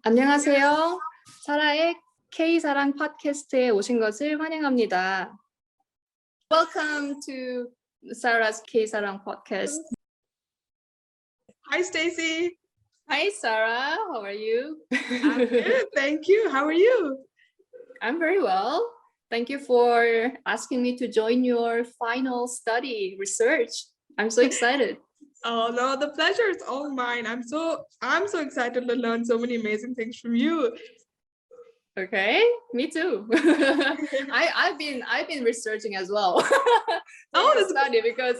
안녕하세요. 사라의 K-Sarang 팟캐스트에 오신 것을 환영합니다. Welcome to Sarah's K-Sarang podcast. Hi, Stacey. Hi, Sarah. How are you? I'm good, thank you. How are you? I'm very well. Thank you for asking me to join your final study research. I'm so excited. Oh no, the pleasure is all mine. I'm so excited to learn so many amazing things from you. Okay, me too. I've been researching as well. Oh, This study because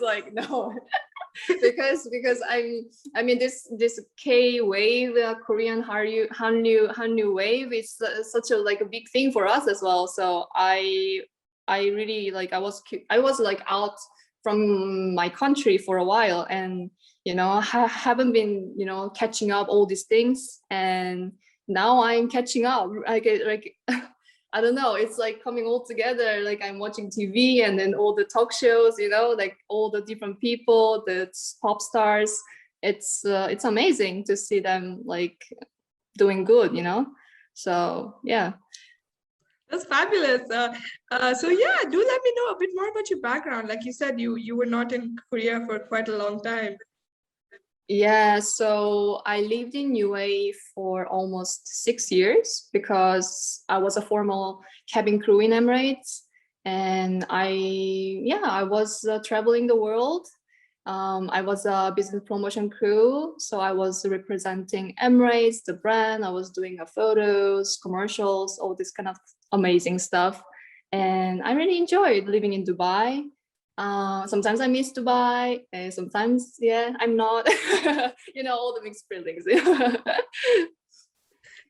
because I mean this K wave, Korean Hallyu wave is such a a big thing for us as well. So I really I was out from my country for a while, and haven't been catching up all these things, and now I'm catching up. I don't know, it's coming all together. I'm watching TV and then all the talk shows, all the different people, the pop stars. It's amazing to see them doing good, so yeah. That's fabulous. So yeah, do let me know a bit more about your background. Like you said, you were not in Korea for quite a long time. Yeah, so I lived in UAE for almost 6 years because I was a formal cabin crew in Emirates, and I was traveling the world. I was a business promotion crew, so I was representing Emirates, the brand. I was doing photos, commercials, all this kind of amazing stuff, and I really enjoyed living in Dubai. Sometimes I miss Dubai, and sometimes I'm not. All the mixed feelings.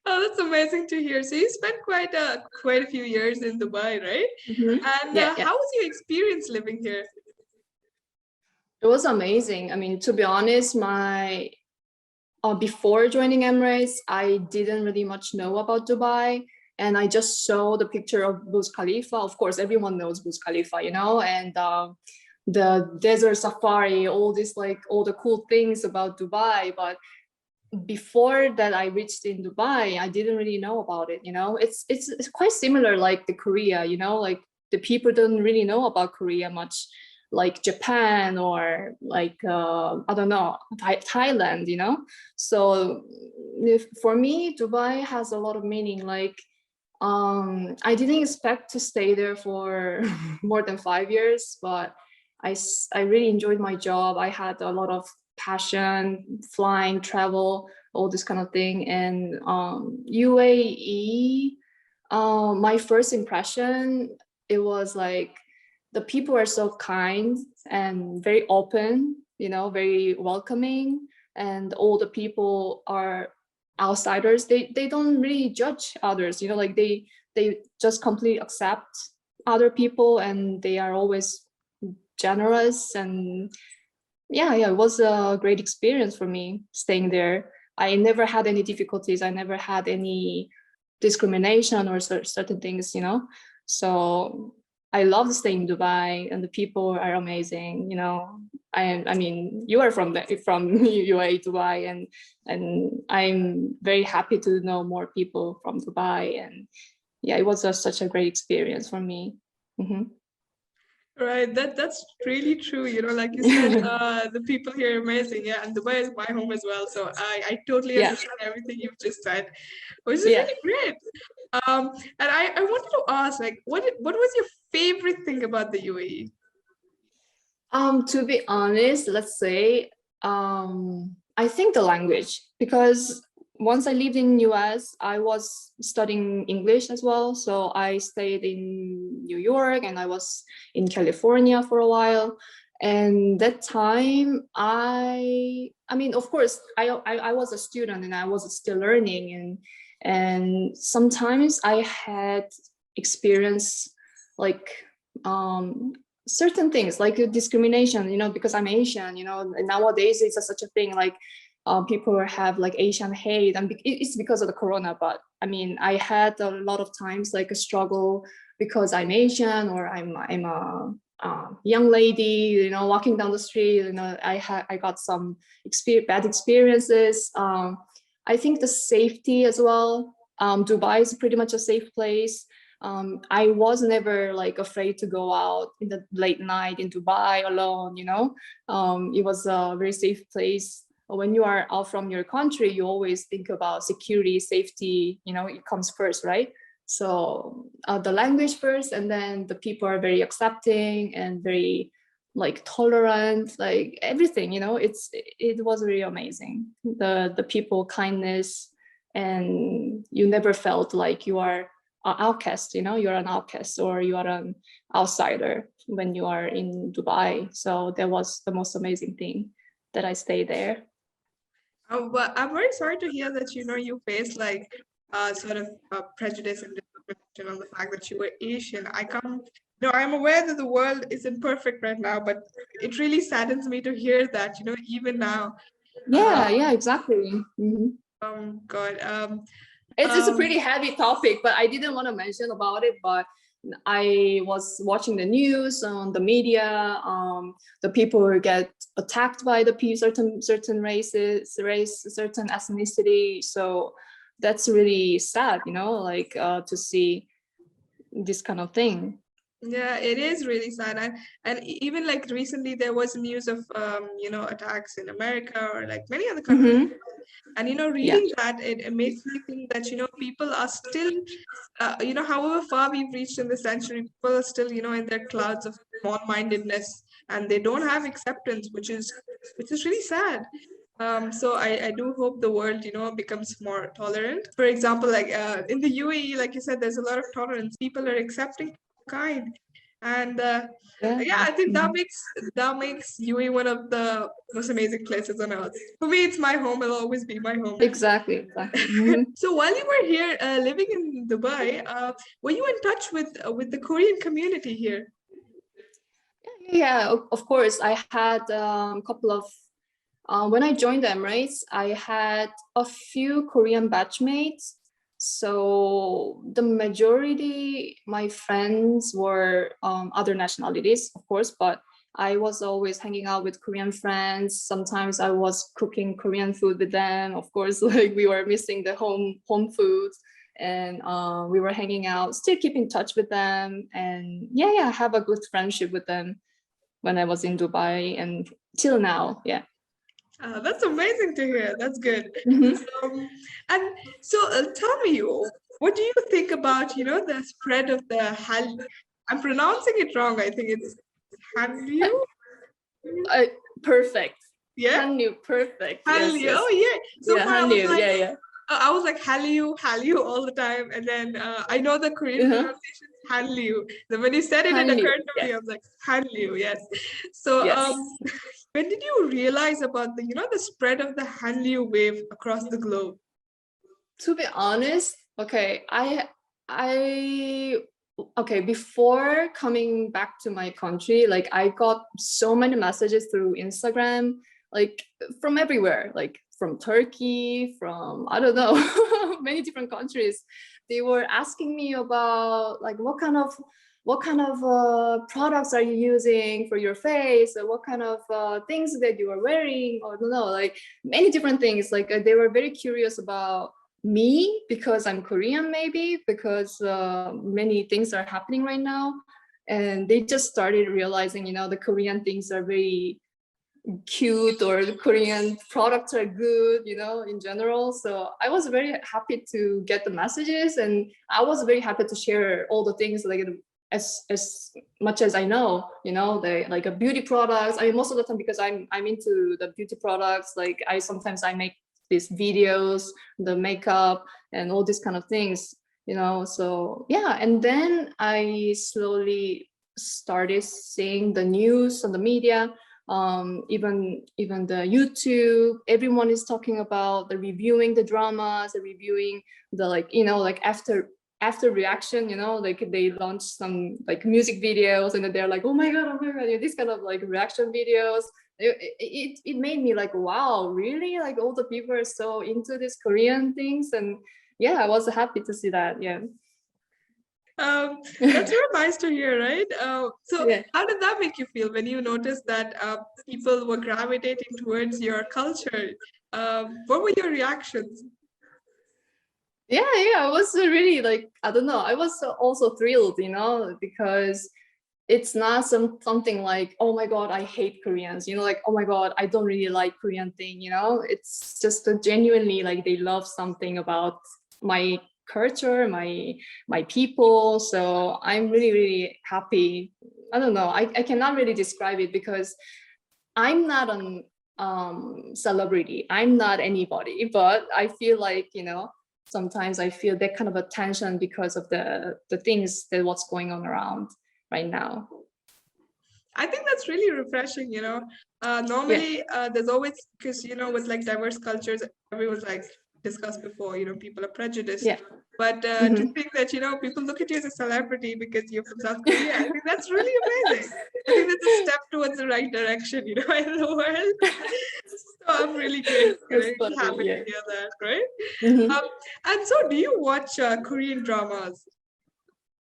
Oh, that's amazing to hear. So you spent quite a few years in Dubai, right? Mm-hmm. And how was your experience living here? It was amazing. I mean, to be honest, before joining Emirates, I didn't really much know about Dubai, and I just saw the picture of Burj Khalifa. Of course, everyone knows Burj Khalifa, and the desert safari, all this all the cool things about Dubai. But before that, I reached in Dubai, I didn't really know about it. It's quite similar like the Korea. The people don't really know about Korea much, like Japan or I don't know, Thailand. So for me, Dubai has a lot of meaning. I didn't expect to stay there for more than 5 years, but I really enjoyed my job. I had a lot of passion, flying, travel, all this kind of thing. And UAE, my first impression, it was the people are so kind and very open, very welcoming, and all the people are outsiders. They don't really judge others, they just completely accept other people, and they are always generous. And it was a great experience for me staying there. I never had any difficulties. I never had any discrimination or certain things, so I love staying in Dubai, and the people are amazing. I mean, you are from UAE, Dubai, and I'm very happy to know more people from Dubai. And it was such a great experience for me. Mm-hmm. Right, that's really true. Like you said, the people here are amazing. Yeah, and Dubai is my home as well. So I totally understand everything you've just said, which is really great. And I wanted to ask, what was your favorite thing about the UAE? To be honest, let's say, I think the language, because once I lived in US, I was studying English as well. So I stayed in New York, and I was in California for a while. And that time, I mean, of course, I was a student, and I was still learning, and sometimes I had experience certain things like discrimination, because I'm Asian, and nowadays it's such a thing, people have Asian hate, and it's because of the corona. But I mean, I had a lot of times a struggle because I'm Asian, or I'm a young lady, walking down the street. I got some bad experiences. I think the safety as well. Dubai is pretty much a safe place. I was never like afraid to go out in the late night in Dubai alone, you know. It was a very safe place. When you are out from your country, you always think about security, safety, you know, it comes first, right? So the language first, and then the people are very accepting and very like tolerant, like everything, you know. It was really amazing. The people kindness, and you never felt like you are an outcast, you know, you're an outcast or you are an outsider when you are in Dubai. So that was the most amazing thing that I stayed there. Oh, but I'm very sorry to hear that, you know, you faced like sort of prejudice and discrimination on the fact that you were Asian. I can't, no, I'm aware that the world isn't perfect right now, but it really saddens me to hear that, you know, even now. Yeah, exactly. Mhm. God. It's a pretty heavy topic, but I didn't want to mention about it. But I was watching the news on the media. The people get attacked by the certain races, certain ethnicity. So that's really sad, you know, like to see this kind of thing. Yeah, it is really sad, and even like recently there was news of you know, attacks in America or like many other countries. Mm-hmm. And you know, Yeah. reading that, it makes me think that, you know, people are still, you know, however far we've reached in the century, people are still, you know, in their clouds of small-mindedness, and they don't have acceptance, which is really sad. So I do hope the world, you know, becomes more tolerant. For example, like in the UAE, like you said, there's a lot of tolerance. People are accepting, kind, and Yeah. yeah, I think that Mhm. makes UAE one of the most amazing places on earth. For me, it's my home. It'll always be my home. Exactly. Mhm. So while you were here living in Dubai, were you in touch with the Korean community here? Yeah, of course. I had a couple of when I joined the Emirates, I had a few Korean batchmates. So the majority, my friends were other nationalities, of course, but I was always hanging out with Korean friends. Sometimes I was cooking Korean food with them. Of course, like we were missing the home foods, and we were hanging out, still keep in touch with them, and yeah, have a good friendship with them when I was in Dubai and till now. Yeah. That's amazing to hear. That's good. Mhm. Um, and so tell me, what do you think about, you know, the spread of the Hal? I'm pronouncing it wrong. I think it's Hallyu. Uh, Perfect. Yeah, Hanyu, perfect. Yes, Hallyu. yes. Oh yeah. So Yeah, far, I was Hanyu. like, Yeah, yeah. Hallyu all the time, and then I know the Korean Uh-huh. pronunciation is Hallyu. Then when you said it, it Hanyu. occurred to Yeah. me. I was like, Hallyu, yes. So Yes. when did you realize about the, you know, the spread of the Hallyu wave across the globe? To be honest, I okay, before coming back to my country, like I got so many messages through Instagram, like from everywhere, like from Turkey, from I don't know, many different countries. They were asking me about like what kind of products are you using for your face, or what kind of things that you are wearing, or I don't know, like many different things. Like they were very curious about me because I'm Korean, maybe because many things are happening right now, and they just started realizing, you know, the Korean things are very cute, or the Korean products are good, you know, in general. So I was very happy to get the messages, and I was very happy to share all the things, like as much as I know, you know, the like a beauty products. I mean, most of the time, because I'm into the beauty products, like I make these videos, the makeup and all these kind of things, you know. So yeah, and then I slowly started seeing the news on the media, even the YouTube. Everyone is talking about the reviewing the dramas, the reviewing the, like, you know, like after reaction, you know, like they launch some like music videos, and then they're like, oh my god, yeah, this kind of like reaction videos. It made me like, wow, really, like all the people are so into these Korean things. And yeah, I was happy to see that. Yeah. That's real nice to hear, right? So Yeah. how did that make you feel when you noticed that people were gravitating towards your culture? What were your reactions? Yeah, I was really like, I don't know, I was also thrilled, because it's not something like, oh my God, I hate Koreans, like, oh my God, I don't really like Korean thing, it's just a genuinely like they love something about my culture, my people. So I'm really, really happy. I don't know, I cannot really describe it because I'm not an celebrity. I'm not anybody, but I feel like, sometimes I feel that kind of a tension because of the things that what's going on around right now. I think that's really refreshing, you know. Yeah, Normally, there's always, because, with like diverse cultures, everyone's like discussed before, people are prejudiced. yeah. But to Hmm. think that, people look at you as a celebrity because you're from South Korea, I think that's really amazing. I think that's a step towards the right direction, in the world. So I'm really great, That's funny. happy to Yeah. hear that, right? Hmm. Um, and so, do you watch Korean dramas?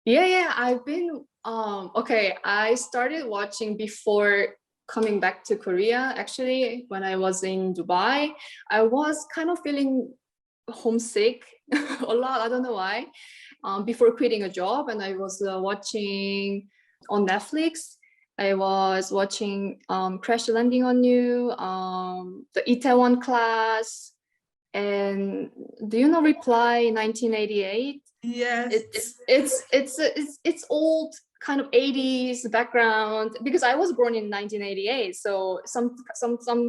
Yeah. I've been okay. I started watching before coming back to Korea. Actually, when I was in Dubai, I was kind of feeling homesick a lot. I don't know why. Before quitting a job, and I was watching on Netflix. I was watching Crash Landing on You, the Itaewon Class, and do you know Reply 1988? Yes. It's old kind of 80s background because I was born in 1988, so some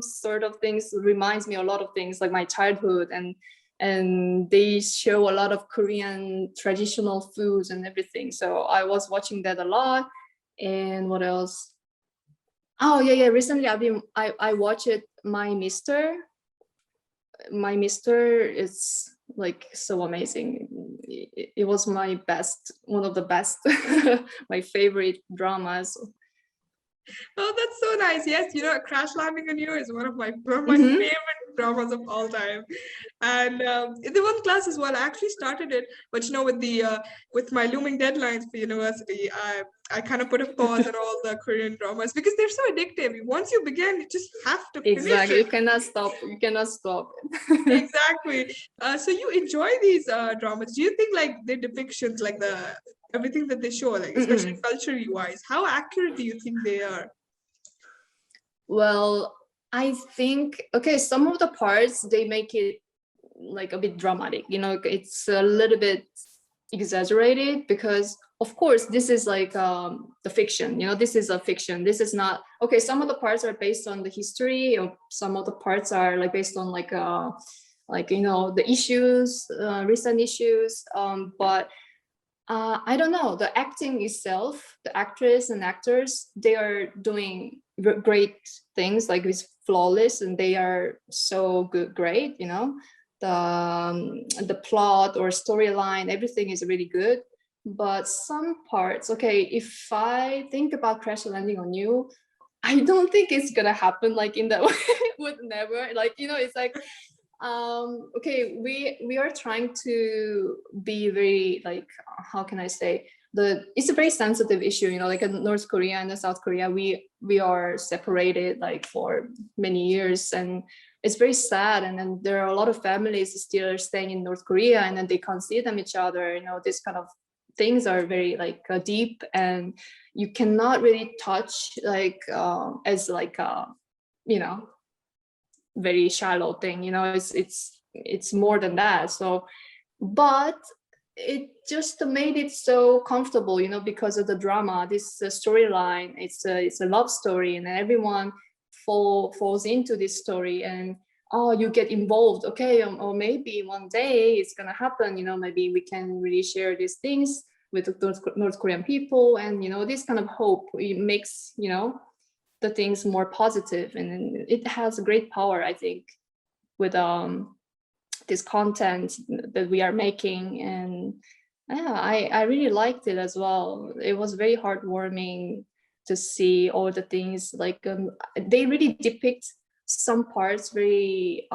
sort of things reminds me a lot of things like my childhood, and they show a lot of Korean traditional foods and everything, so I was watching that a lot. And what else? Oh yeah, recently I watched it, My Mister is like so amazing. It was one of the best, my favorite dramas. Oh, that's so nice. Yes, Crash Landing on You is one of my Hmm. favorite dramas of all time. And the one class as well. I actually started it, but with my looming deadlines for university, I kind of put a pause on all the Korean dramas because they're so addictive. Once you begin, you just have to finish Exactly. it. You cannot stop. You cannot stop. Exactly. So you enjoy these dramas? Do you think like the depictions, like the everything that they show, like especially Mm-mm. culturally wise, how accurate do you think they are? Well, I think, okay, some of the parts they make it like a bit dramatic, it's a little bit exaggerated because of course this is like the fiction, this is a fiction, this is not okay. Some of the parts are based on the history, or some of the parts are like based on like the issues, recent issues, but I don't know, the acting itself, the actress and actors, they are doing great things, like it's flawless and they are so good, great, the plot or storyline, everything is really good. But some parts, okay, if I think about Crash Landing on You, I don't think it's gonna happen like in that way. Would never, like, it's like okay, we are trying to be very, like, how can I say, it's a very sensitive issue, like in North Korea and South Korea, we are separated like for many years, and it's very sad. And then there are a lot of families still staying in North Korea, and then they can't see them each other, this kind of things are very like deep, and you cannot really touch like as like you know very shallow thing, it's more than that. So but it just made it so comfortable, because of the drama, this storyline, it's a love story, and everyone falls into this story, and oh, you get involved, okay, or maybe one day it's gonna happen, maybe we can really share these things with the North Korean people, and this kind of hope, it makes the things more positive, and it has great power, I think, with this content that we are making. And yeah, I really liked it as well. It was very heartwarming to see all the things, like they really depict some parts very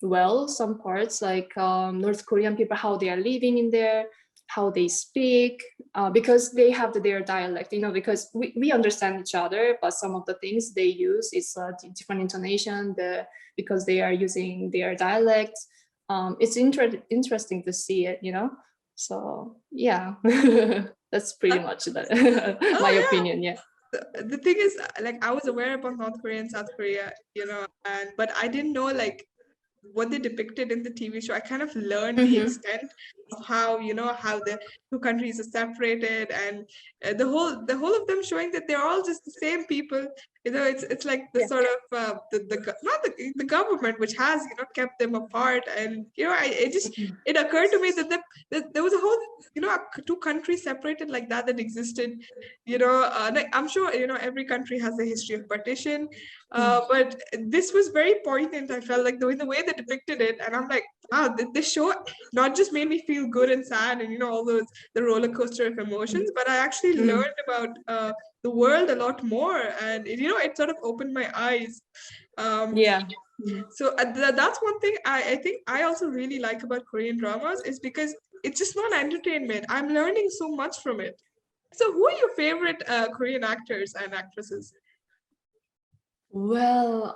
well, some parts like North Korean people, how they are living in there, how they speak, because they have their dialect, because we understand each other, but some of the things they use is different intonation, because they are using their dialect. It's interesting to see it, so yeah. That's pretty much my opinion. Yeah. The thing is, like, I was aware about North Korea and South Korea, but I didn't know like what they depicted in the TV show. I kind of learned the extent of how how the two countries are separated, and the whole of them showing that they're all just the same people. It's like the sort of not the government which has kept them apart, and it occurred to me that there was a whole two countries separated like that existed. Like, I'm sure every country has a history of partition, but this was very poignant. I felt like the way they depicted it, and I'm like, wow, this show not just made me feel good and sad, and all those the roller coaster of emotions, but I actually learned about the world a lot more, and it sort of opened my eyes. Yeah. So that's one thing I think I also really like about Korean dramas, is because it's just not entertainment. I'm learning so much from it. So who are your favorite Korean actors and actresses? Well,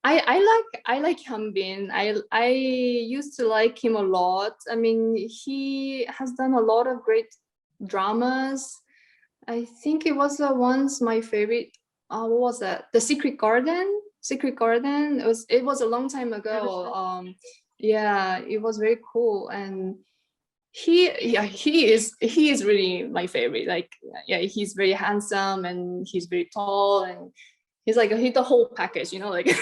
I like Hyun Bin. I used to like him a lot. I mean, he has done a lot of great dramas. I think it was once my favorite. What was that? The Secret Garden. Secret Garden. It was a long time ago. Yeah, it was very cool, and he is really my favorite. Like, yeah, he's very handsome, and he's very tall, and he's the whole package, like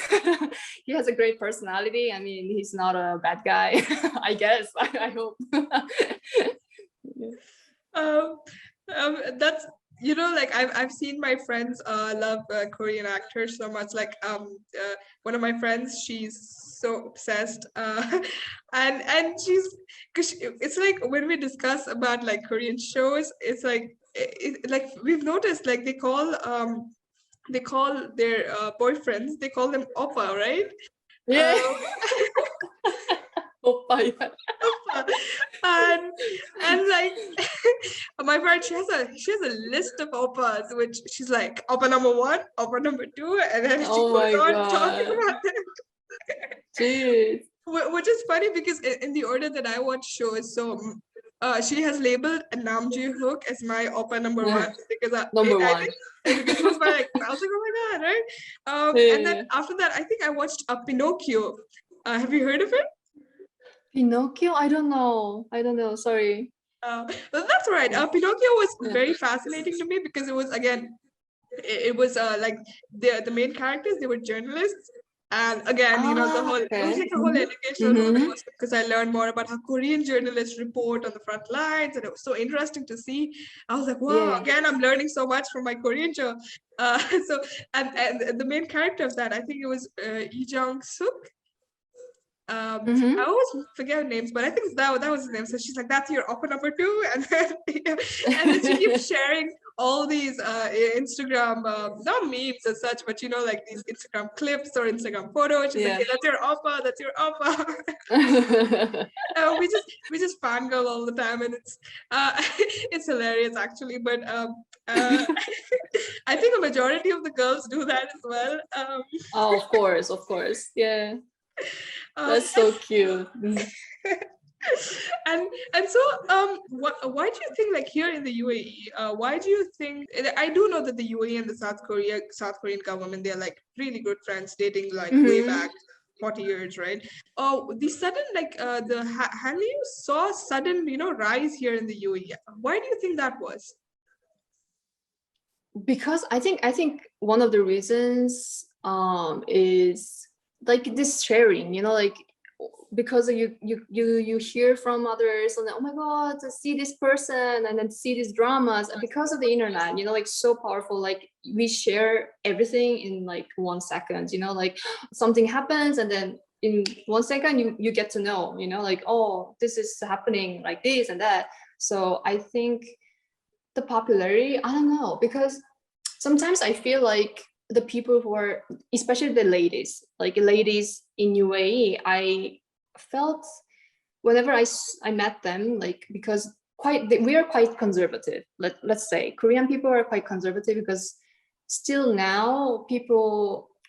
he has a great personality. I mean, he's not a bad guy. I guess. I hope. That's like I've seen my friends love Korean actors so much. Like one of my friends, she's so obsessed, and she's because it's like when we discuss about like Korean shows, it's like like we've noticed, like they call their boyfriends, they call them oppa, right? Yeah. Oppa, yeah. and like my friend, she has a list of oppas, which she's like oppa number 1, oppa number 2, and then she goes on talking about them. Jeez. Which is funny because in the order that I watch shows, so she has labeled Nam Hook as my oppa number 1 because I think because it was my like, I was like, oh my god, right? And then after that, I think I watched Pinocchio. Have you heard of it? Pinocchio? I don't know. Sorry. But that's right. Pinocchio was very fascinating to me because it was, again, it was like the main characters, they were journalists. And again, it was like a whole educational roller coaster because I learned more about how Korean journalists report on the front lines, and it was so interesting to see. I was like, wow, again, I'm learning so much from my Korean show. So and the main character of that, I think it was Lee Jong-suk. I always forget her names, but I think that was his name. So she's like, "That's your oppa number 2," and then she keeps sharing all these Instagram, not memes as such, but like these Instagram clips or Instagram photos. She's like, hey, "That's your oppa. That's your oppa." we just fangirl all the time, and it's hilarious actually. But I think a majority of the girls do that as well. Oh, of course, yeah. That's so cute. And so why do you think, like, here in the UAE, why do you think, I do know that the UAE and the South Korean government, they're like really good friends, dating like way back 40 years, right? Oh, the sudden, like the Hallyu saw sudden rise here in the UAE. Why do you think that was? Because I think one of the reasons is like this sharing, like, because you hear from others, and then, oh my god, to see this person, and then see these dramas, and because of the internet, like, so powerful. Like, we share everything in like 1 second, like something happens, and then in 1 second you get to know, like, oh, this is happening like this and that. So I think the popularity, I don't know, because sometimes I feel like the people who are, especially the ladies in UAE, I felt whenever I met them, like, because we are quite conservative. Let's say Korean people are quite conservative, because still now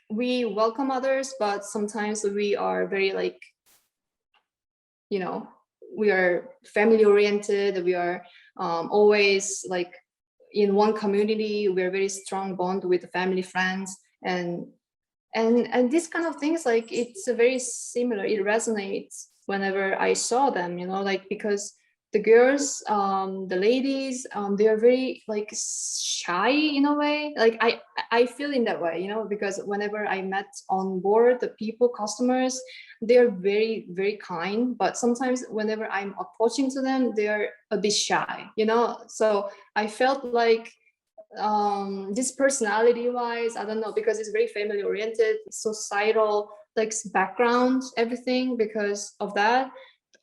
we welcome others, but sometimes we are very like, we are family oriented. We are always like in one community. We are very strong bond with the family, friends, and these kind of things, like it's a very similar. It resonates whenever I saw them, like, because the girls, the ladies, they are very like shy in a way. Like I feel in that way, because whenever I met on board the people, customers, they are very, very kind. But sometimes whenever I'm approaching to them, they are a bit shy, So I felt like this personality wise, I don't know, because it's very family oriented, societal like background, everything. Because of that,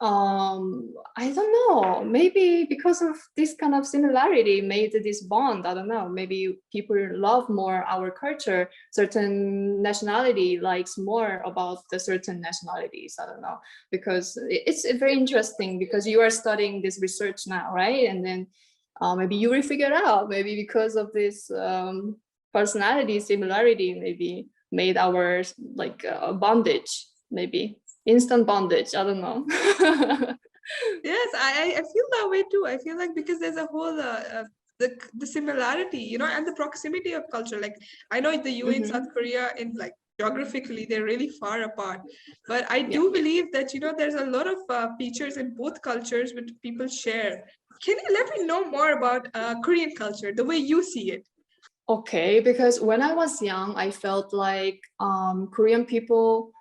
I don't know, maybe because of this kind of similarity made this bond. I don't know, maybe people love more our culture. Certain nationality likes more about the certain nationalities. I don't know, because it's very interesting, because you are studying this research now, right? And then maybe you will figure out, maybe because of this personality similarity, maybe made our like bondage, maybe instant bondage. I don't know. Yes, I feel that way too. I feel like because there's a whole the similarity, and the proximity of culture. Like I know the US and South Korea, in like geographically they're really far apart, but I do believe that there's a lot of features in both cultures which people share. Can you let me know more about Korean culture, the way you see it? Okay, because when I was young, I felt like Korean people.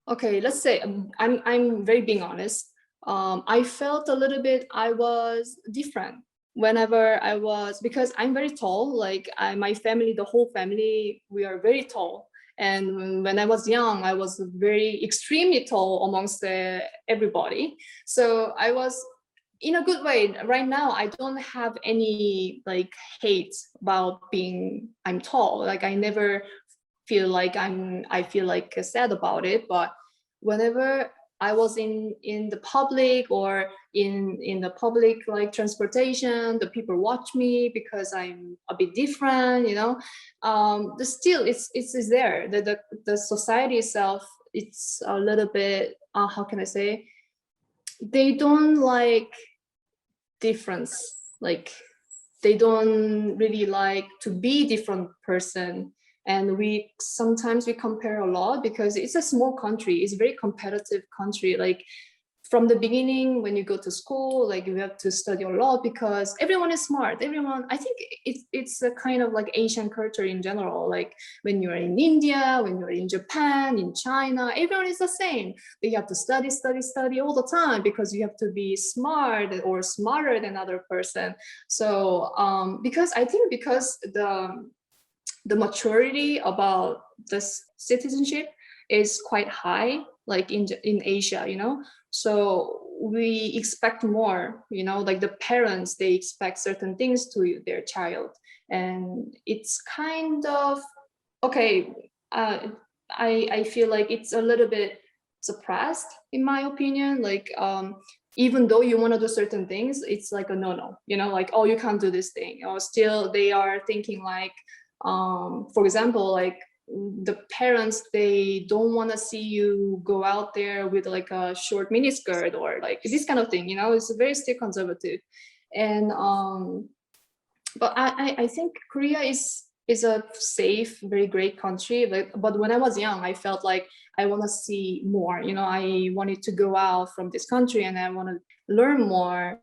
Okay, let's say I'm very being honest. I felt a little bit I was different whenever I was, because I'm very tall. Like my family, the whole family, we are very tall. And when I was young, I was very extremely tall amongst everybody. So I was in a good way. Right now, I don't have any like hate about I'm tall. Like I never feel like I feel like sad about it. But whenever I was in the public, or in the public like transportation, the people watch me because I'm a bit different, the still it's there. The society itself, it's a little bit how can I say, they don't like difference. Like they don't really like to be different person. And sometimes we compare a lot, because it's a small country. It's a very competitive country. Like from the beginning, when you go to school, like you have to study a lot, because everyone is smart. Everyone, I think it's a kind of like Asian culture in general. Like when you're in India, when you're in Japan, in China, everyone is the same. They have to study all the time, because you have to be smart or smarter than other person. So because I think, because the maturity about this citizenship is quite high, like in Asia, so we expect more, like the parents, they expect certain things to their child. And it's kind of okay. I feel like it's a little bit suppressed, in my opinion. Like even though you want to do certain things, it's like a no, like, oh, you can't do this thing. Or still they are thinking like, for example, like the parents, they don't want to see you go out there with like a short mini skirt or like this kind of thing. It's very still conservative. And but I think Korea is a safe, very great country. But when I was young, I felt like I want to see more. I wanted to go out from this country and I want to learn more.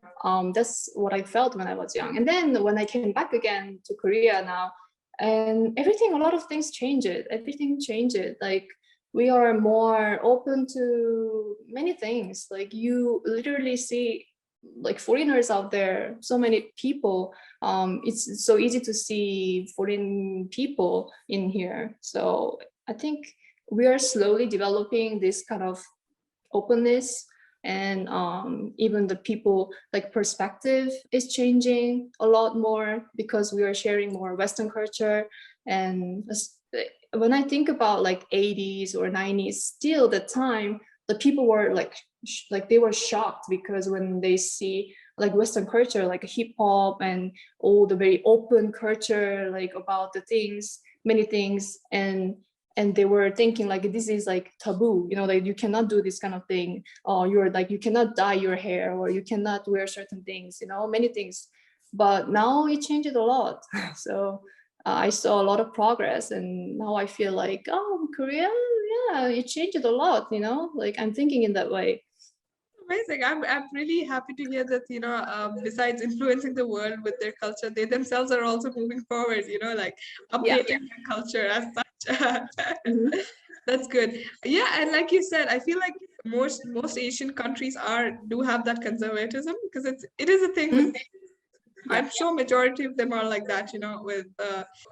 That's what I felt when I was young. And then when I came back again to Korea now, and a lot of things changed. Everything changed. Like we are more open to many things. Like you literally see like foreigners out there, so many people. It's so easy to see foreign people in here. So I think we are slowly developing this kind of openness. And even the people like perspective is changing a lot more, because we are sharing more Western culture. And when I think about like 80s or 90s, still the time the people were like they were shocked, because when they see like Western culture, like hip hop and all the very open culture, like about the things, many things, and they were thinking like this is like taboo, you know, like you cannot do this kind of thing, or you're like you cannot dye your hair, or you cannot wear certain things, you know, many things. But now it changed a lot. So I saw a lot of progress, and now I feel like, oh, Korea, yeah, it changed a lot, you know, like I'm thinking in that way. Amazing. I'm really happy to hear that, besides influencing the world with their culture, they themselves are also moving forward, like Yeah. updating their culture as such. Mhm. That's good. Yeah, and like you said, I feel like most Asian countries do have that conservatism because it is a thing with Mhm. Yeah. I'm sure majority of them are like that, with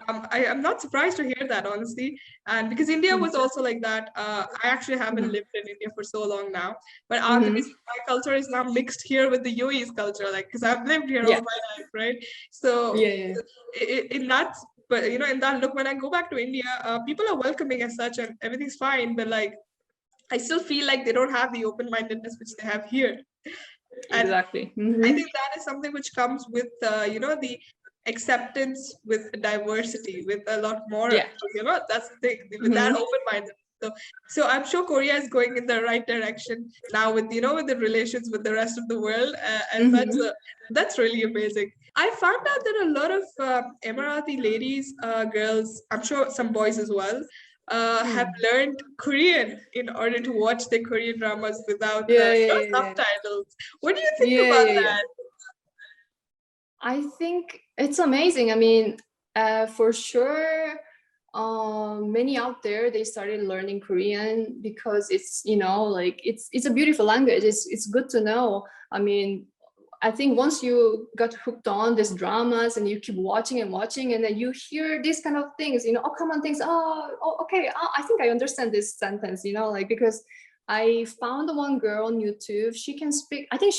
I'm not surprised to hear that, honestly. And because India was also like that, I actually haven't lived in India for so long now, but Mhm. because my culture is now mixed here with the UAE's culture, like because I've lived here all Yeah. my life, right? So Yeah. Yeah. in that, but in that look, when I go back to India, people are welcoming as such, and everything's fine, but like I still feel like they don't have the open-mindedness which they have here. And Exactly. I Mhm. think that is something which comes with, the acceptance with diversity, with a lot more, Yeah. that's the thing, with that Mhm. open minded. So I'm sure Korea is going in the right direction now with, with the relations with the rest of the world as such. Mhm. So that's really amazing. I found out that a lot of Emirati ladies, girls, I'm sure some boys as well, have Mm. learned Korean in order to watch the Korean dramas without Yeah. Yeah. Yeah. subtitles. What do you think Yeah. about Yeah. Yeah. that? I think it's amazing. I mean, for sure, many out there they started learning Korean because it's, you know, like it's a beautiful language. It's good to know. I mean, I think once you got hooked on these dramas and you keep watching and watching, and then you hear these kind of things, you know, oh, common things. Oh, okay. I think I understand this sentence, you know, like because I found one girl on YouTube. She can speak. I think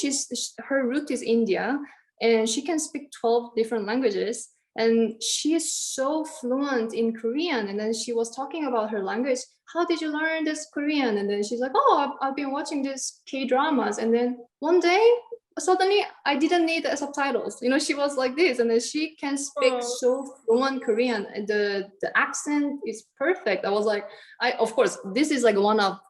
her root is India, and she can speak 12 different languages. And she is so fluent in Korean. And then she was talking about her language. How did you learn this Korean? And then she's like, oh, I've been watching these K dramas. And then one day suddenly I didn't need subtitles. You know, she was like this, and then she can speak Oh, so fluent Korean, and the accent is perfect. I was like, I of course this is like one of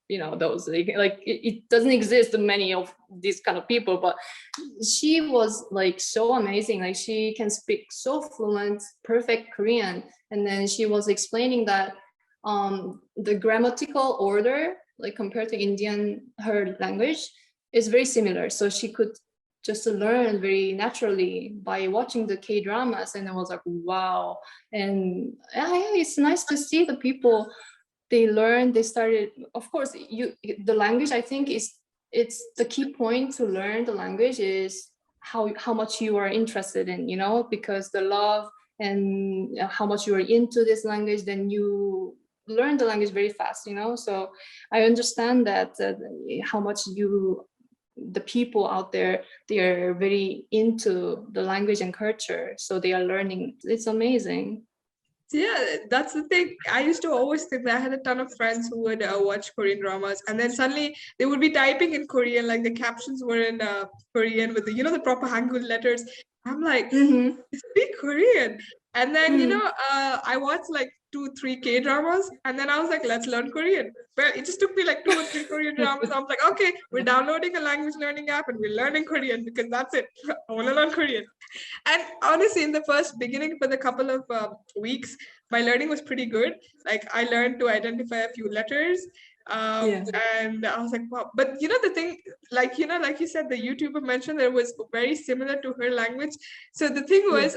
you know those like it doesn't exist many of these kind of people, but she was like so amazing. Like she can speak so fluent, perfect Korean, and then she was explaining that the grammatical order, like compared to Indian, her language is very similar. So she could just learn very naturally by watching the K dramas, and I was like, wow. And yeah, it's nice to see the people they learn. They started. Of course, the language. I think it's the key point to learn the language is how much you are interested in. You know, because the love and how much you are into this language, then you learn the language very fast. You know, so I understand that how much the people out there, they are very into the language and culture, so they are learning. It's amazing. yeah, that's the thing. I used to always think that I had a ton of friends who would watch Korean dramas, and then suddenly they would be typing in Korean, like the captions were in Korean with the proper Hangul letters. I'm like, Mm-hmm. speak Korean. And then, Mm-hmm. I watched like 2, 3 K dramas, and then I was like, let's learn Korean. Well, it just took me like 2 or 3 Korean dramas. I was like, okay, we're downloading a language learning app and we're learning Korean because that's it. I want to learn Korean. And honestly, in the first beginning, for the couple of weeks, my learning was pretty good. Like I learned to identify a few letters. Yeah. And I was like, wow. But the thing, like you said, the YouTuber mentioned that it was very similar to her language. So the thing Yeah. was,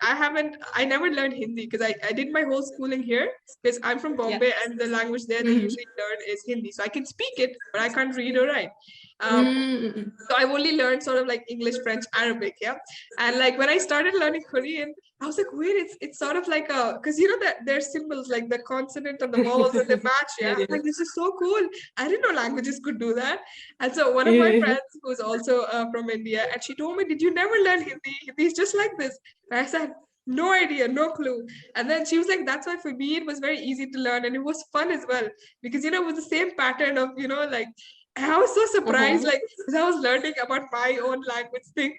I never learned Hindi because I did my whole schooling here because I'm from Yeah. Bombay and the language there they Mm-hmm. usually learn is Hindi. So I can speak it, but I can't read or write. Um, Mm-hmm. so I've only learned sort of like English, French, Arabic, yeah. And like when I started learning Korean, I was like, wait, it's sort of like because that there's symbols like the consonant and the vowels and they match, yeah. Yeah. I'm like, this is so cool. I didn't know languages could do that. And so one of my Yeah. friends who's also from India, and she told me, did you never learn Hindi? Hindi is just like this. And I said, no idea, no clue. And then she was like, that's why for me it was very easy to learn and it was fun as well because it was the same pattern of like And I was so surprised, like, because I was learning about my own language thing,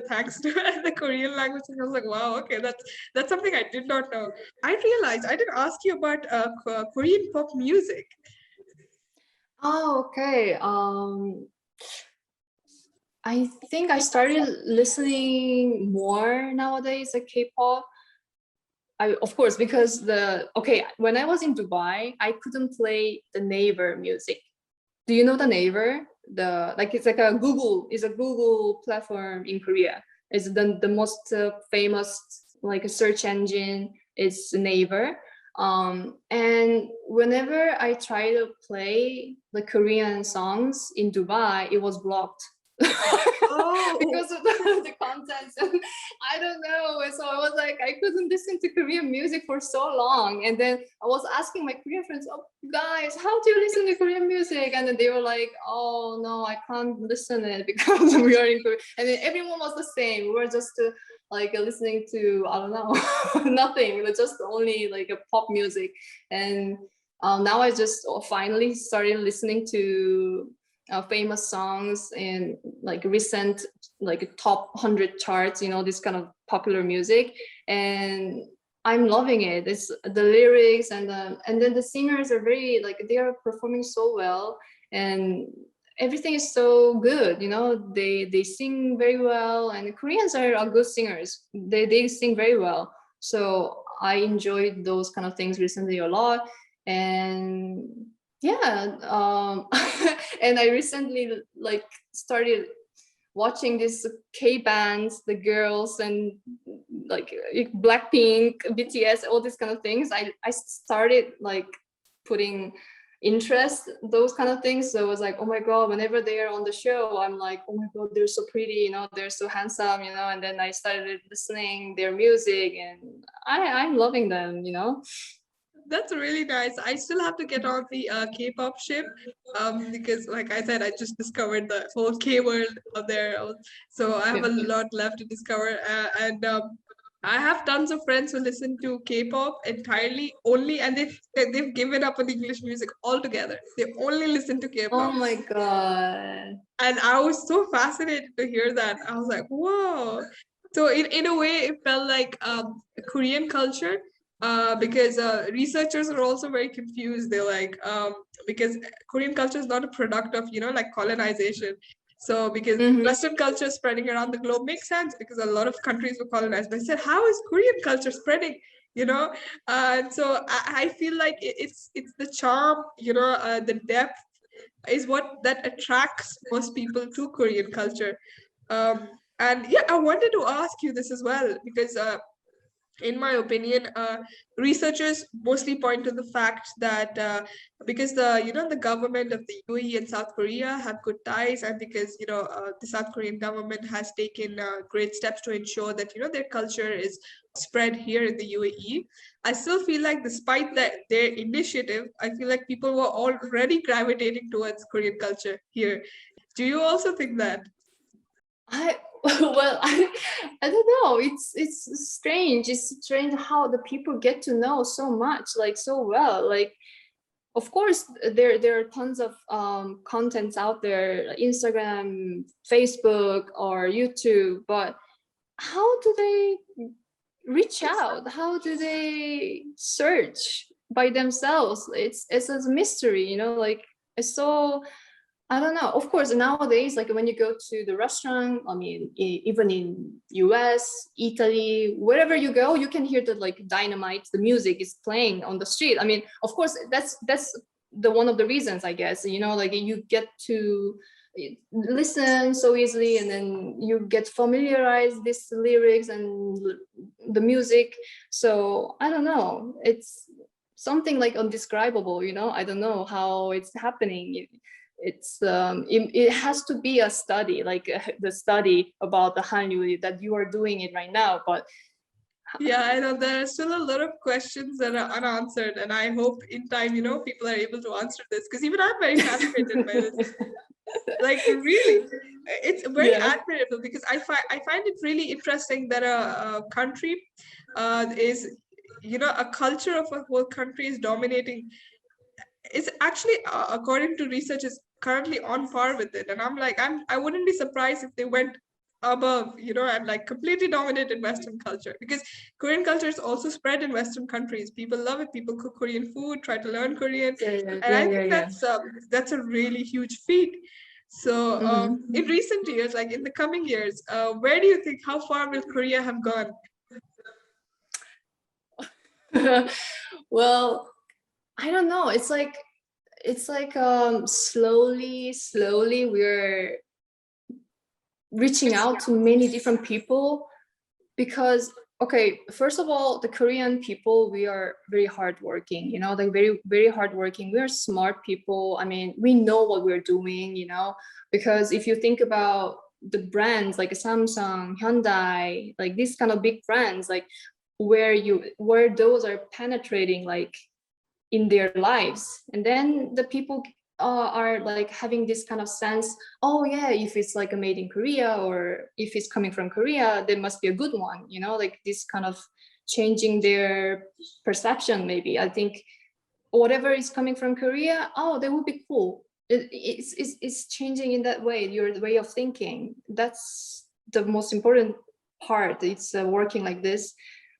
thanks to the Korean language. And I was like, wow, okay, that's something I did not know. I realized I didn't ask you about Korean pop music. Oh, okay. I think I started listening more nowadays, like K-pop. Of course, because when I was in Dubai, I couldn't play the neighbor music. Do you know the neighbor? It's like it's a Google platform in Korea. It's the most famous like a search engine. It's neighbor. And whenever I try to play the Korean songs in Dubai, it was blocked. Oh, because of the contents. And I don't know. And so I was like, I couldn't listen to Korean music for so long. And then I was asking my Korean friends, oh, guys, how do you listen to Korean music? And then they were like, oh, no, I can't listen it because we are in Korea. And then everyone was the same. We were just listening to, I don't know, nothing, just only like a pop music. And now I just finally started listening to famous songs in like recent like top 100 charts, this kind of popular music, and I'm loving it. It's the lyrics and then the singers are very like they are performing so well, and everything is so good. They sing very well, and Koreans are good singers. They sing very well, so I enjoyed those kind of things recently a lot. And yeah, and I recently like started watching these K bands, the girls, and like Blackpink, BTS, all these kind of things. I started like putting interest those kind of things. So I was like, oh my god, whenever they are on the show, I'm like, oh my god, they're so pretty, they're so handsome, and then I started listening their music, and I'm loving them. that's really nice. I still have to get on the K-pop ship, because like I said, I just discovered the whole K world out there. So I have a lot left to discover, and I have tons of friends who listen to K-pop entirely only, and they've given up on English music altogether. They only listen to K-pop. Oh my god. And I was so fascinated to hear that. I was like, whoa. So in a way, it felt like Korean culture, because researchers are also very confused. They're like, because Korean culture is not a product of, like colonization. So because Western culture spreading around the globe makes sense because a lot of countries were colonized. But I said, how is Korean culture spreading? And so I feel like it's the charm, the depth is what that attracts most people to Korean culture. And yeah, I wanted to ask you this as well because in my opinion, researchers mostly point to the fact that because the government of the UAE and South Korea have good ties, and because the South Korean government has taken great steps to ensure that their culture is spread here in the UAE. I still feel like despite their initiative, I feel like people were already gravitating towards Korean culture here. Do you also think that? I don't know. It's strange. It's strange how the people get to know so much, like so well. Like, of course, there are tons of contents out there, like Instagram, Facebook, or YouTube. But how do they reach out? How do they search by themselves? It's a mystery, like it's so. I don't know. Of course, nowadays, like when you go to the restaurant, I mean, even in US, Italy, wherever you go, you can hear the like dynamite, the music is playing on the street. I mean, of course, that's the one of the reasons, I guess, like you get to listen so easily, and then you get familiarized with these lyrics and the music. So I don't know. It's something like undescribable, I don't know how it's happening. It has to be a study, like the study about the Hallyu that you are doing it right now. But yeah, I know there are still a lot of questions that are unanswered, and I hope in time, people are able to answer this because even I'm very fascinated by this. Like really, it's very admirable because I find it really interesting that a country is, a culture of a whole country is dominating. It's actually according to researchers, currently on par with it. And I'm like, I wouldn't be surprised if they went above, you know, and like completely dominated Western culture, because Korean culture is also spread in Western countries. People love it. People cook Korean food, try to learn Korean, and I think that's a really huge feat. So in recent years, like in the coming years, where do you think, how far will Korea have gone? Well, I don't know. It's like slowly we're reaching out to many different people, because okay, first of all, the Korean people, we are very hardworking, you know, like very hardworking. We are smart people. I mean, we know what we're doing, you know, because if you think about the brands like Samsung, Hyundai, like these kind of big brands, like where those are penetrating like in their lives, and then the people are like having this kind of sense, oh yeah, if it's like a made in Korea, or if it's coming from Korea, there must be a good one, you know, like this kind of changing their perception. Maybe I think whatever is coming from Korea, oh, that would be cool. It's changing in that way, your way of thinking. That's the most important part. It's working like this.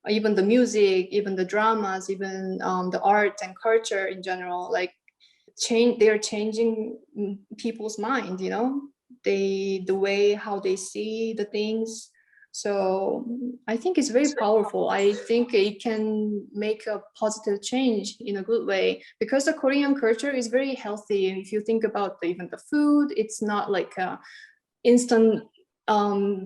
Even the music, even the dramas, even the art and culture in general, like they're changing people's mind, you know, the way how they see the things. So I think it's very powerful. I think it can make a positive change in a good way, because the Korean culture is very healthy. If you think about even the food, it's not like a instant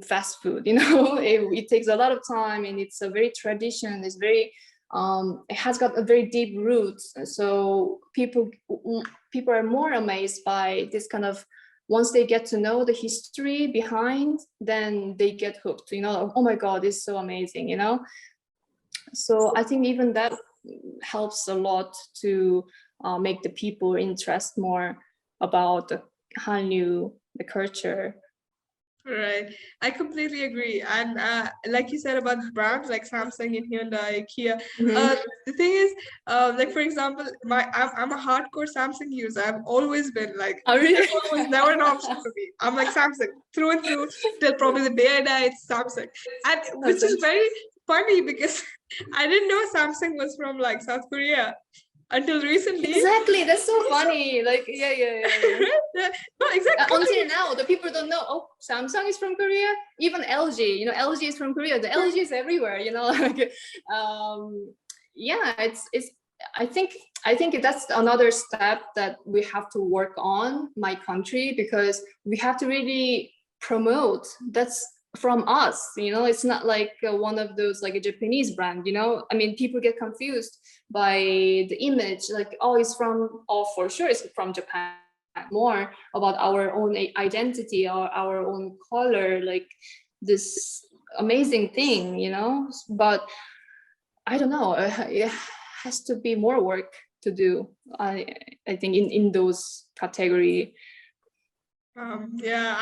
fast food, you know. It takes a lot of time, and it's a very tradition. It's very it has got a very deep roots. So people are more amazed by this kind of, once they get to know the history behind, then they get hooked, you know. Oh my god, it's so amazing, you know. So I think even that helps a lot to make the people interest more about the Hallyu, the culture. Right, I completely agree. And like you said about brands like Samsung and Hyundai, Kia, the thing is, like for example, I'm a hardcore Samsung user. I've always been like, Really? iPhone was never an option for me. I'm like Samsung through and through till probably the day I die. It's Samsung, and which is very funny because I didn't know Samsung was from like South Korea until recently. Exactly, that's so funny. Like, yeah. No, exactly. Until now, the people don't know. Oh, Samsung is from Korea. Even LG, you know, LG is from Korea. The LG is everywhere. You know, like, yeah, it's. I think that's another step that we have to work on, my country, because we have to really promote. That's from us, you know. It's not like one of those like a Japanese brand, you know. I mean, people get confused by the image, like, oh, it's from, oh, for sure it's from Japan. More about our own identity or our own color, like this amazing thing, you know. But I don't know, it has to be more work to do. I think in those category. Yeah,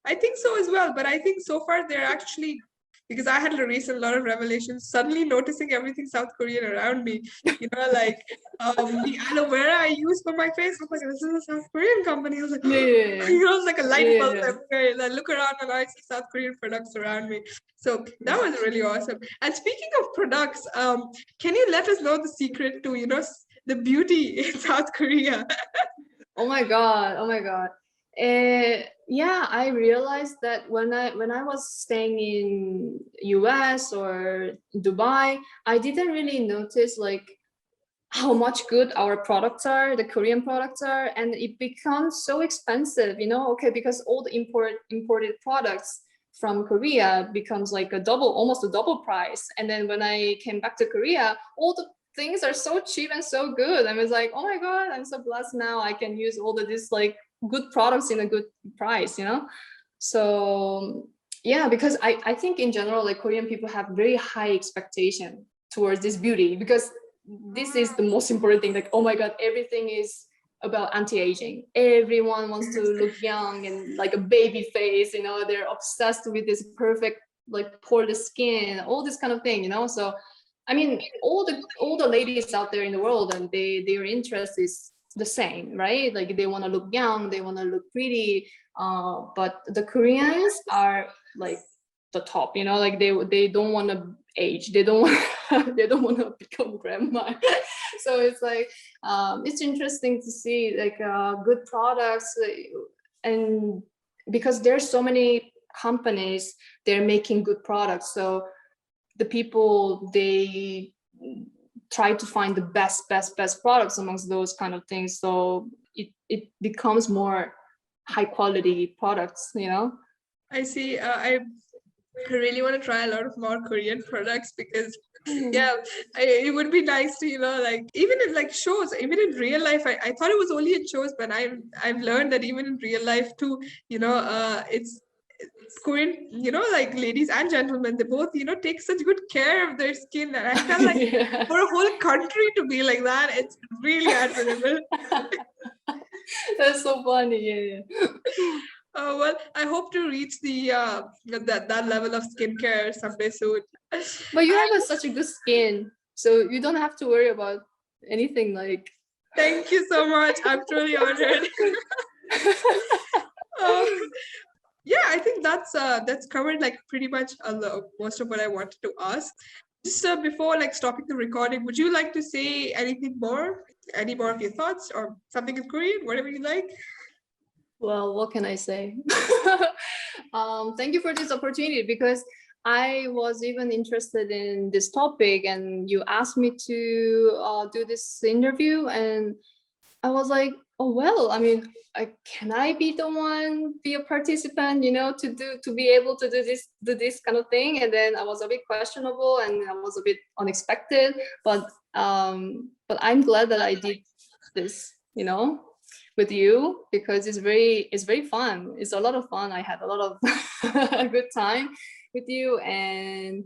I think so as well. But I think so far they're actually, because I had a recent lot of revelations, suddenly noticing everything South Korean around me. You know, like the aloe vera I use for my face. I was like, this is a South Korean company. I was like, Yeah. you know, it's like a light bulb everywhere. I look around and I see South Korean products around me. So that was really awesome. And speaking of products, can you let us know the secret to, you know, the beauty in South Korea? Oh my god, oh my god. Yeah, I realized that when I was staying in US or Dubai, I didn't really notice like how much good our products are, the Korean products are, and it becomes so expensive, you know. Okay, because all the imported products from Korea becomes like almost a double price. And then when I came back to Korea, all the things are so cheap and so good. I was like, oh my god, I'm so blessed now. I can use all of this like good products in a good price, you know. So yeah, because I think in general, like Korean people have very high expectation towards this beauty, because this is the most important thing. Like, oh my god, everything is about anti-aging. Everyone wants to look young and like a baby face, you know. They're obsessed with this perfect like poreless skin, all this kind of thing, you know. So I mean, all the ladies out there in the world, and their interest is the same, right? Like they want to look young, they want to look pretty, but the Koreans are like the top, you know, like they don't want to age, they don't want they don't want to become grandma. So it's like it's interesting to see like good products, and because there's so many companies, they're making good products, so the people, they try to find the best products amongst those kind of things, so it becomes more high quality products, you know. I see. I really want to try a lot of more Korean products because yeah, it would be nice to, you know, like even in like shows, even in real life, I thought it was only in shows, but I've learned that even in real life too, you know, it's Korean, you know, like ladies and gentlemen, they both, you know, take such good care of their skin, and I felt like Yeah. for a whole country to be like that, it's really admirable. That's so funny. Yeah. Well, I hope to reach the that level of skincare someday soon. But you have such a good skin, so you don't have to worry about anything like. Thank you so much. I'm truly honored. Uh, yeah, I think that's covered like pretty much most of what I wanted to ask. Just before like stopping the recording, would you like to say anything more? Any more of your thoughts or something in Korean, whatever you like? Well, what can I say? Thank you for this opportunity, because I was even interested in this topic, and you asked me to do this interview, and I was like, oh well, I mean, can I be the one, be a participant, you know, to be able to do this kind of thing? And then I was a bit questionable, and I was a bit unexpected, but I'm glad that I did this, you know, with you, because it's very fun. It's a lot of fun. I had a lot of a good time with you. And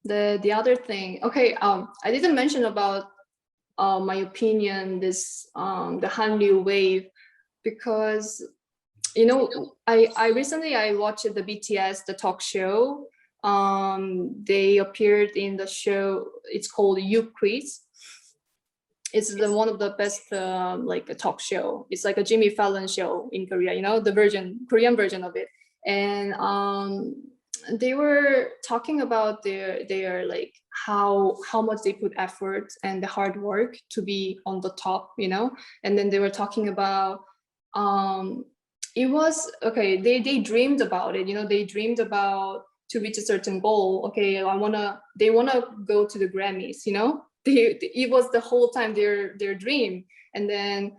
the other thing, okay, I didn't mention about my opinion, this the Hallyu wave, because you know, I recently I watched the BTS the talk show. They appeared in the show. It's called You Quiz. It's the one of the best like a talk show. It's like a Jimmy Fallon show in Korea, you know, the Korean version of it. And they were talking about their like how much they put effort and the hard work to be on the top, you know. And then they were talking about it was okay, they dreamed about it, you know, they dreamed about to reach a certain goal. Okay, they wanna go to the Grammys, you know. It was the whole time their dream. And then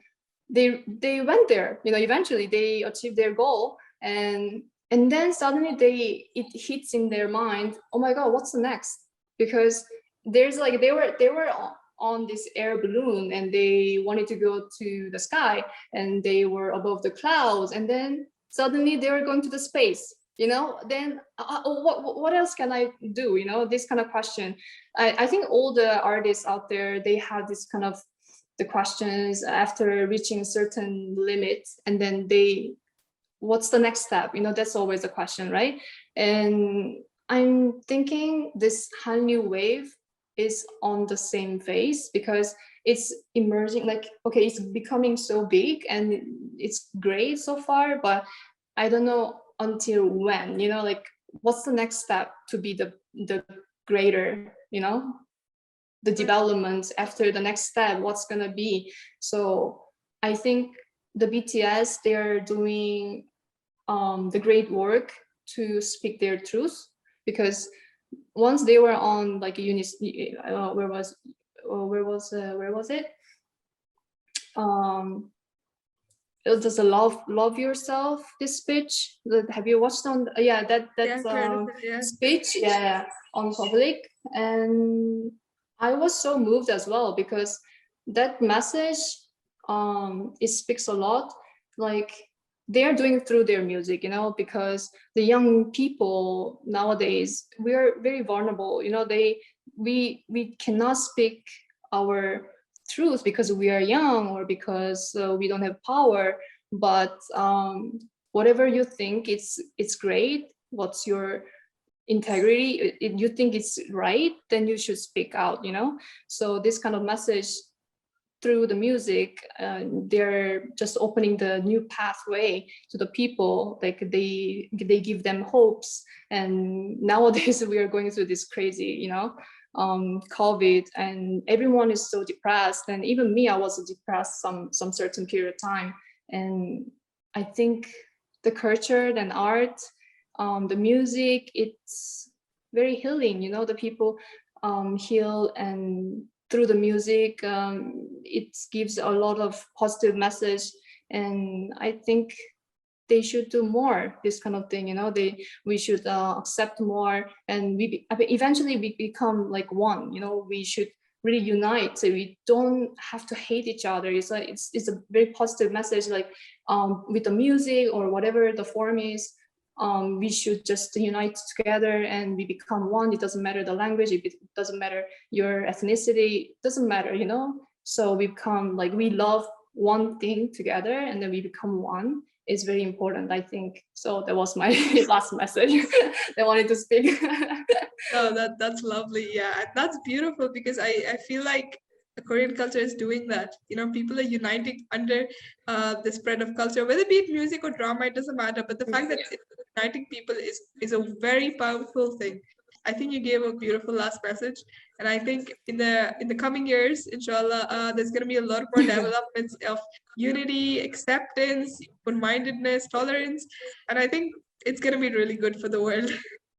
they went there, you know, eventually they achieved their goal. And then suddenly it hits in their mind, oh my god, what's the next? Because there's like they were on this air balloon, and they wanted to go to the sky, and they were above the clouds, and then suddenly they were going to the space, you know. Then what else can I do, you know, this kind of question. I think all the artists out there, they have this kind of the questions after reaching certain limits, and then what's the next step, you know, that's always a question, right? And I'm thinking this Hallyu wave is on the same phase, because it's emerging, like, okay, it's becoming so big and it's great so far, but I don't know until when, you know, like what's the next step to be the greater, you know, the development after the next step, what's gonna be. So I think the BTS, they're doing the great work to speak their truth, because once they were on like a where was it? It was a love yourself. This speech. Have you watched on? Yeah, that's Yeah. speech. Yeah, on public, and I was so moved as well, because that message it speaks a lot. Like they are doing it through their music, you know, because the young people nowadays, we are very vulnerable, you know. We cannot speak our truth because we are young, or because we don't have power. But whatever you think it's great, what's your integrity, if you think it's right, then you should speak out, you know. So this kind of message through the music, they're just opening the new pathway to the people. Like they give them hopes. And nowadays we are going through this crazy, you know, COVID, and everyone is so depressed. And even me, I was depressed some certain period of time. And I think the culture and art, the music, it's very healing. You know, the people heal, and through the music, it gives a lot of positive message. And I think they should do more this kind of thing. You know, we should accept more, and eventually we become like one. You know, we should really unite, so we don't have to hate each other. It's like it's a very positive message, like with the music or whatever the form is. We should just unite together and we become one. It doesn't matter the language, it doesn't matter your ethnicity, it doesn't matter, you know. So we become like, we love one thing together, and then we become one. Is very important, I think. So that was my last message I wanted to speak. Oh, that's lovely. Yeah, and that's beautiful, because I feel like the Korean culture is doing that. You know, people are uniting under the spread of culture, whether it be it music or drama, it doesn't matter. But the fact that it's uniting people is a very powerful thing. I think you gave a beautiful last message, and I think in the coming years, inshallah, there's going to be a lot more developments of unity, acceptance, open-mindedness, tolerance, and I think it's going to be really good for the world.